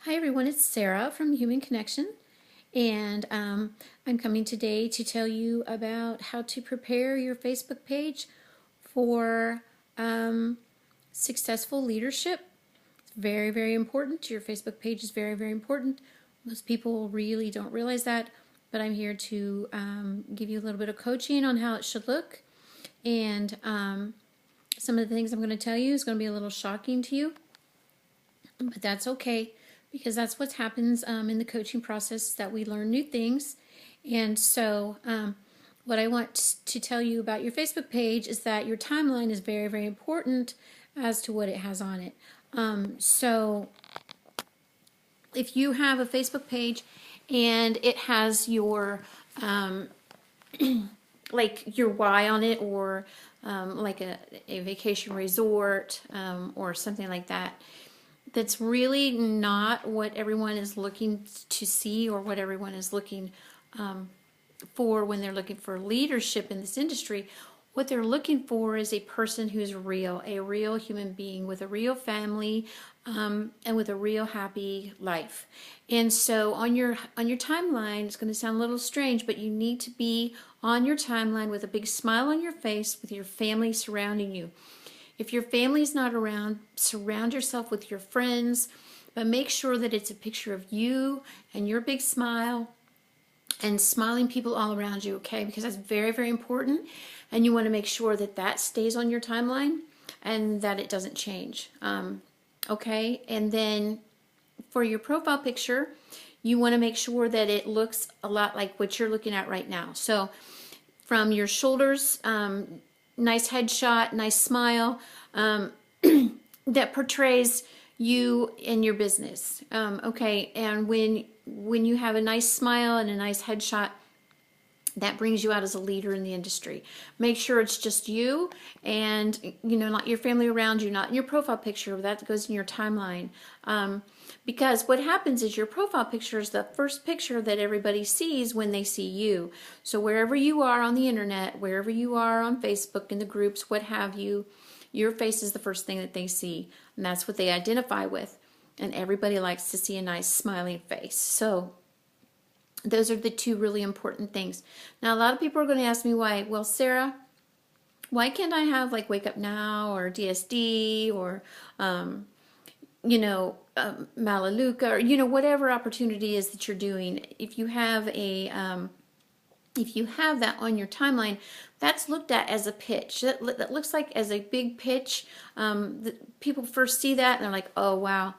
Hi everyone, it's Sarah from Human Connection, and I'm coming today to tell you about how to prepare your Facebook page for successful leadership. It's very, very important. Your Facebook page is very, very important. Most people really don't realize that, but I'm here to give you a little bit of coaching on how it should look, and some of the things I'm going to tell you is going to be a little shocking to you, but that's okay, because that's what happens in the coaching process, that we learn new things. And so what I want to tell you about your Facebook page is that your timeline is very, very important as to what it has on it. So if you have a Facebook page and it has your like your why on it, or like a vacation resort or something like that, that's really not what everyone is looking to see, or what everyone is looking for when they're looking for leadership in this industry. What they're looking for is a person who's real, a real human being with a real family and with a real happy life. And so on your timeline, it's going to sound a little strange, but you need to be on your timeline with a big smile on your face, with your family surrounding you. If your family's not around, surround yourself with your friends, but make sure that it's a picture of you and your big smile and smiling people all around you, okay? Because that's very, very important, and you want to make sure that that stays on your timeline and that it doesn't change, okay? And then for your profile picture, you want to make sure that it looks a lot like what you're looking at right now. So from your shoulders, nice headshot, nice smile that portrays you and your business. Okay, and when you have a nice smile and a nice headshot, that brings you out as a leader in the industry. Make sure it's just you and, not your family around you, not in your profile picture. That goes in your timeline. Because what happens is your profile picture is the first picture that everybody sees when they see you. So wherever you are on the internet, wherever you are on Facebook, in the groups, what have you, your face is the first thing that they see. And that's what they identify with. And everybody likes to see a nice smiling face. So those are the two really important things. Now, a lot of people are going to ask me why. Well, Sarah, why can't I have like Wake Up Now or DSD or, Malaluka, or, whatever opportunity is that you're doing. If you have that on your timeline, that's looked at as a pitch. That looks like as a big pitch. People first see that and they're like, oh, wow.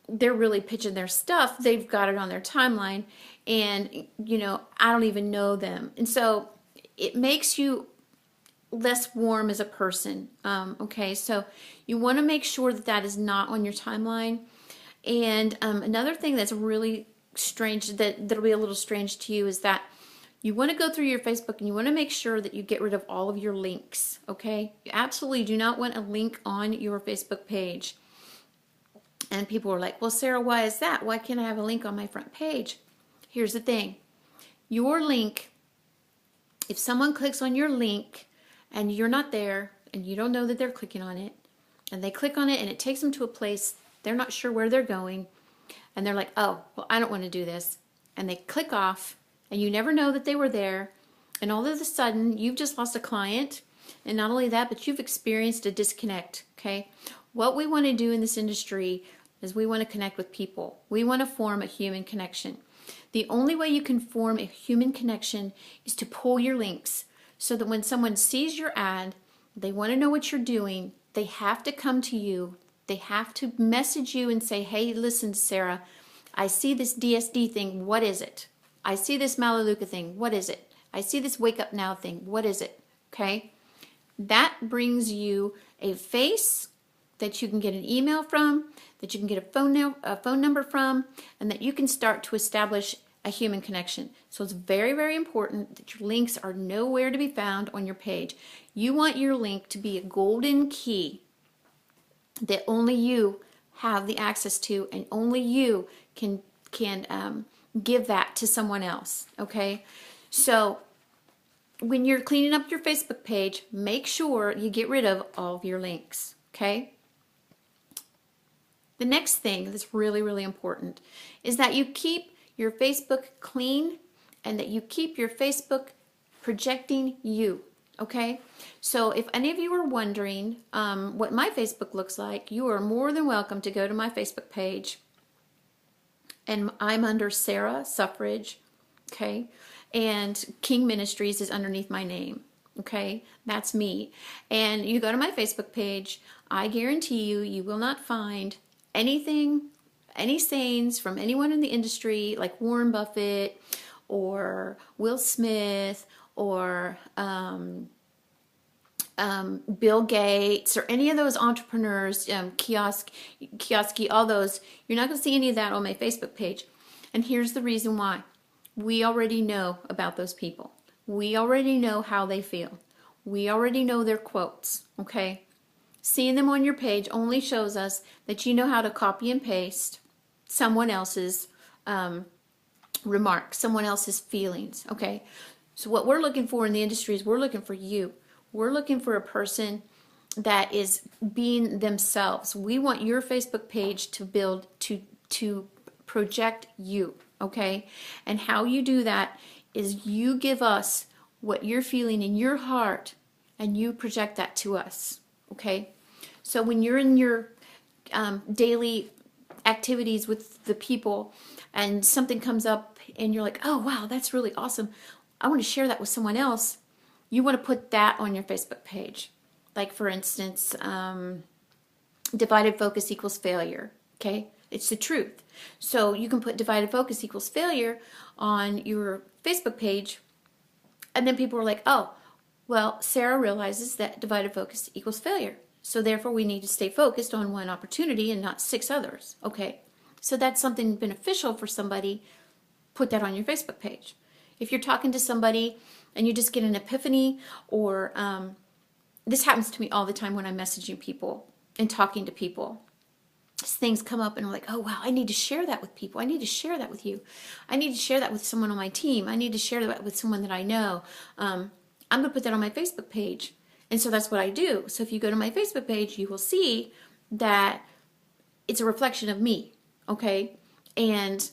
They're really pitching their stuff. They've got it on their timeline, and I don't even know them. And so it makes you less warm as a person. Okay, so you want to make sure that that is not on your timeline. And another thing that's really strange, that'll be a little strange to you, is that you want to go through your Facebook and you want to make sure that you get rid of all of your links. Okay, you absolutely do not want a link on your Facebook page. And people are like, well, Sarah, why is that? Why can't I have a link on my front page? Here's the thing. Your link, if someone clicks on your link and you're not there and you don't know that they're clicking on it, and they click on it and it takes them to a place they're not sure where they're going, and they're like, oh, well, I don't want to do this. And they click off, and you never know that they were there. And all of a sudden, you've just lost a client. And not only that, but you've experienced a disconnect, okay? What we want to do in this industry is we want to connect with people. We want to form a human connection. The only way you can form a human connection is to pull your links, so that when someone sees your ad, they want to know what you're doing, they have to come to you. They have to message you and say, hey, listen, Sarah, I see this DSD thing. What is it? I see this Malaluka thing. What is it? I see this Wake Up Now thing. What is it? Okay? That brings you a face that you can get an email from, that you can get a phone number from, and that you can start to establish a human connection. So it's very, very important that your links are nowhere to be found on your page. You want your link to be a golden key that only you have the access to, and only you can give that to someone else. Okay, so when you're cleaning up your Facebook page, make sure you get rid of all of your links. Okay. The next thing that's really, really important is that you keep your Facebook clean and that you keep your Facebook projecting you. Okay, so if any of you are wondering what my Facebook looks like, you are more than welcome to go to my Facebook page, and I'm under Sarah Suffrage, okay, and King Ministries is underneath my name, okay, that's me. And you go to my Facebook page, I guarantee you, you will not find anything, any sayings from anyone in the industry like Warren Buffett or Will Smith or Bill Gates or any of those entrepreneurs, Kioski, all those. You're not going to see any of that on my Facebook page. And here's the reason why. We already know about those people. We already know how they feel. We already know their quotes, okay? Seeing them on your page only shows us that you know how to copy and paste someone else's remarks, someone else's feelings, okay? So what we're looking for in the industry is we're looking for you. We're looking for a person that is being themselves. We want your Facebook page to build, to project you, okay? And how you do that is you give us what you're feeling in your heart and you project that to us, okay? So when you're in your daily activities with the people and something comes up and you're like, oh, wow, that's really awesome. I want to share that with someone else. You want to put that on your Facebook page. Like, for instance, divided focus equals failure, okay? It's the truth. So you can put divided focus equals failure on your Facebook page, and then people are like, oh, well, Sarah realizes that divided focus equals failure. So therefore we need to stay focused on one opportunity and not 6 others, okay? So that's something beneficial for somebody. Put that on your Facebook page. If you're talking to somebody and you just get an epiphany, or this happens to me all the time when I'm messaging people and talking to people. Things come up and I'm like, oh, wow, I need to share that with people. I need to share that with you. I need to share that with someone on my team. I need to share that with someone that I know. I'm going to put that on my Facebook page. And so that's what I do. So if you go to my Facebook page, you will see that it's a reflection of me, okay? And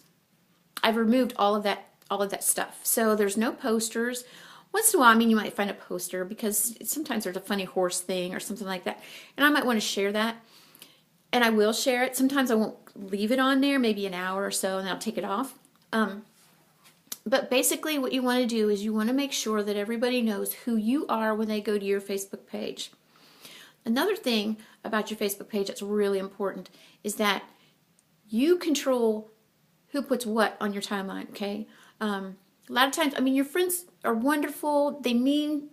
I've removed all of that stuff. So there's no posters. Once in a while, I mean, you might find a poster because sometimes there's a funny horse thing or something like that. And I might want to share that. And I will share it. Sometimes I won't leave it on there, maybe an hour or so, and then I'll take it off. But basically what you want to do is you want to make sure that everybody knows who you are when they go to your Facebook page. Another thing about your Facebook page that's really important is that you control who puts what on your timeline, okay? A lot of times, I mean, your friends are wonderful. They mean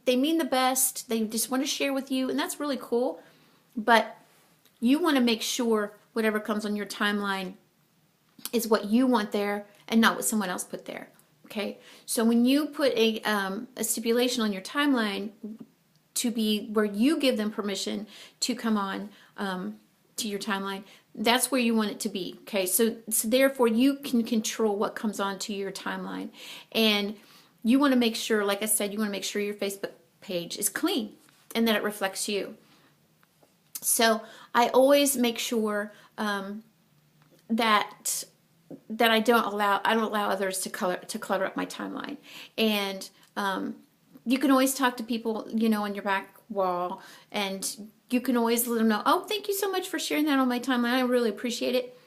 the best. They just want to share with you, and that's really cool. But you want to make sure whatever comes on your timeline is what you want there and not what someone else put there, okay? So when you put a stipulation on your timeline to be where you give them permission to come on to your timeline, that's where you want it to be, okay? So therefore you can control what comes onto your timeline. And you want to make sure, like I said, you want to make sure your Facebook page is clean and that it reflects you. So I always make sure that I don't allow others to clutter up my timeline. And you can always talk to people, you know, on your back wall, and you can always let them know, oh, thank you so much for sharing that on my timeline. I really appreciate it,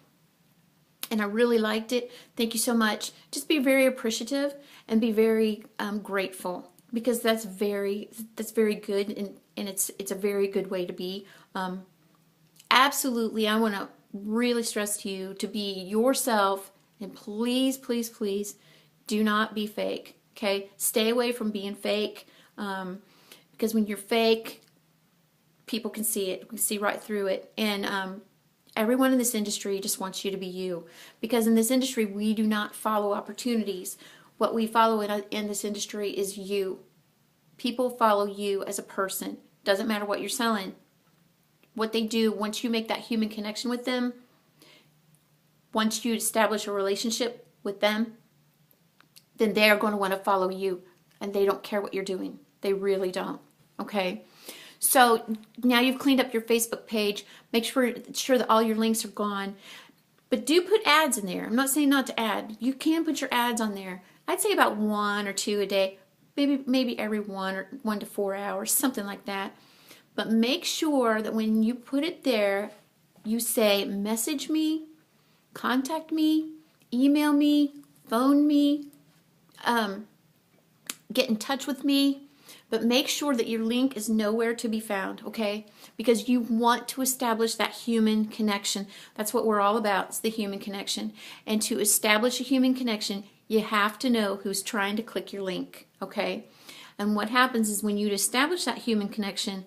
and I really liked it. Thank you so much. Just be very appreciative and be very grateful, because that's very good, and it's a very good way to be. Absolutely, I want to really stress to you to be yourself, and please, please, please do not be fake, okay? Stay away from being fake, because when you're fake, people can see it. We can see right through it. And everyone in this industry just wants you to be you, because in this industry, we do not follow opportunities. What we follow in this industry is you. People follow you as a person. Doesn't matter what you're selling. What they do, once you make that human connection with them, once you establish a relationship with them, then they are going to want to follow you, and they don't care what you're doing. They really don't, okay? So now you've cleaned up your Facebook page. Make sure that all your links are gone. But do put ads in there. I'm not saying not to add. You can put your ads on there. I'd say about 1 or 2 a day. Maybe every 1 to 4 hours, something like that. But make sure that when you put it there, you say message me, contact me, email me, phone me, get in touch with me, but make sure that your link is nowhere to be found, okay? Because you want to establish that human connection. That's what we're all about, it's the human connection. And to establish a human connection, you have to know who's trying to click your link, okay? And what happens is when you establish that human connection,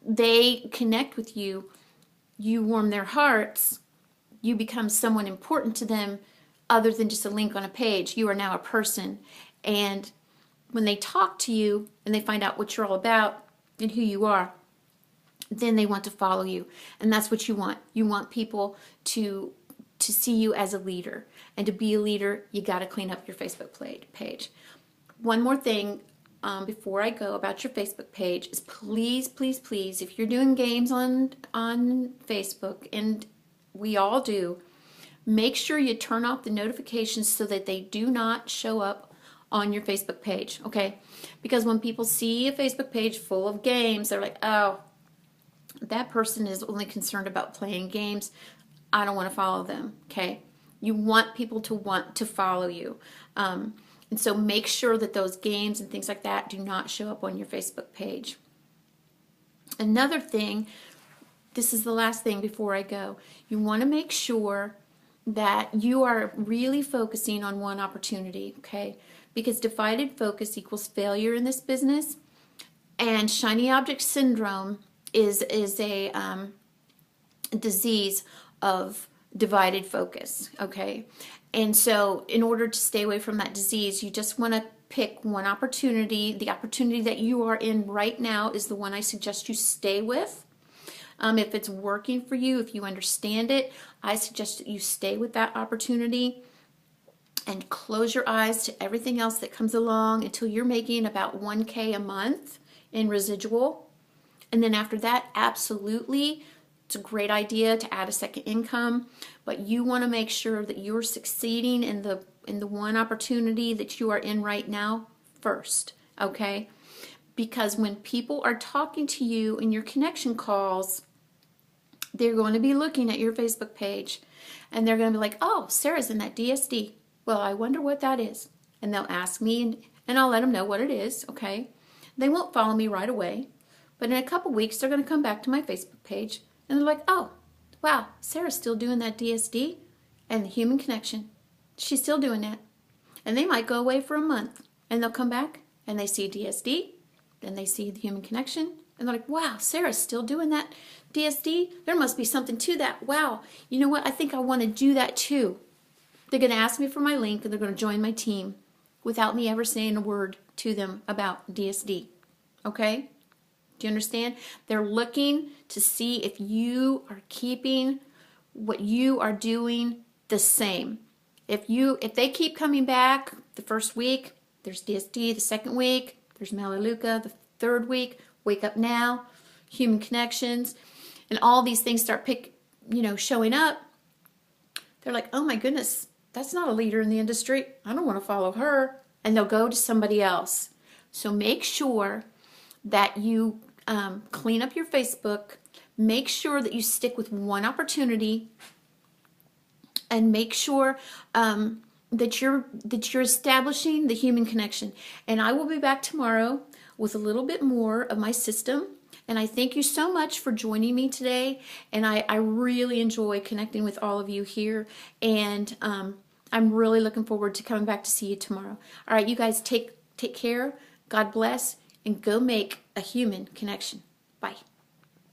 they connect with you, you warm their hearts, you become someone important to them other than just a link on a page. You are now a person. And when they talk to you and they find out what you're all about and who you are, then they want to follow you. And that's what you want. You want people to see you as a leader. And to be a leader, you got to clean up your Facebook page. One more thing before I go about your Facebook page is please, please, please, if you're doing games on Facebook, and we all do, make sure you turn off the notifications so that they do not show up on your Facebook page, okay? Because when people see a Facebook page full of games, they're like, oh, that person is only concerned about playing games. I don't want to follow them, okay? You want people to want to follow you. And so make sure that those games and things like that do not show up on your Facebook page. Another thing, this is the last thing before I go, you want to make sure that you are really focusing on one opportunity, okay? Because divided focus equals failure in this business, and shiny object syndrome is a disease of divided focus, okay? And so in order to stay away from that disease, you just want to pick one opportunity. The opportunity that you are in right now is the one I suggest you stay with. If it's working for you, if you understand it, I suggest that you stay with that opportunity and close your eyes to everything else that comes along until you're making about 1K a month in residual. And then after that, absolutely, it's a great idea to add a second income, but you want to make sure that you're succeeding in the one opportunity that you are in right now first, okay? Because when people are talking to you in your connection calls, they're going to be looking at your Facebook page and they're going to be like, oh, Sarah's in that DSD. Well, I wonder what that is. And they'll ask me and I'll let them know what it is, okay? They won't follow me right away, but in a couple weeks they're going to come back to my Facebook page and they're like, oh, wow, Sarah's still doing that DSD and the human connection. She's still doing that. And they might go away for a month and they'll come back and they see DSD, then they see the human connection, and they're like, wow, Sarah's still doing that DSD? There must be something to that. Wow, you know what? I think I want to do that too. They're going to ask me for my link and they're going to join my team without me ever saying a word to them about DSD. Okay? Do you understand? They're looking to see if you are keeping what you are doing the same. If they keep coming back the first week, there's DSD, the second week, there's Melaleuca, the third week, Wake Up Now, Human Connections, and all these things start showing up. They're like, oh my goodness, that's not a leader in the industry. I don't want to follow her. And they'll go to somebody else. So make sure that you clean up your Facebook. Make sure that you stick with one opportunity, and make sure that you're establishing the human connection. And I will be back tomorrow with a little bit more of my system. And I thank you so much for joining me today. And I really enjoy connecting with all of you here. And I'm really looking forward to coming back to see you tomorrow. All right, you guys take care. God bless. And go make a human connection. Bye.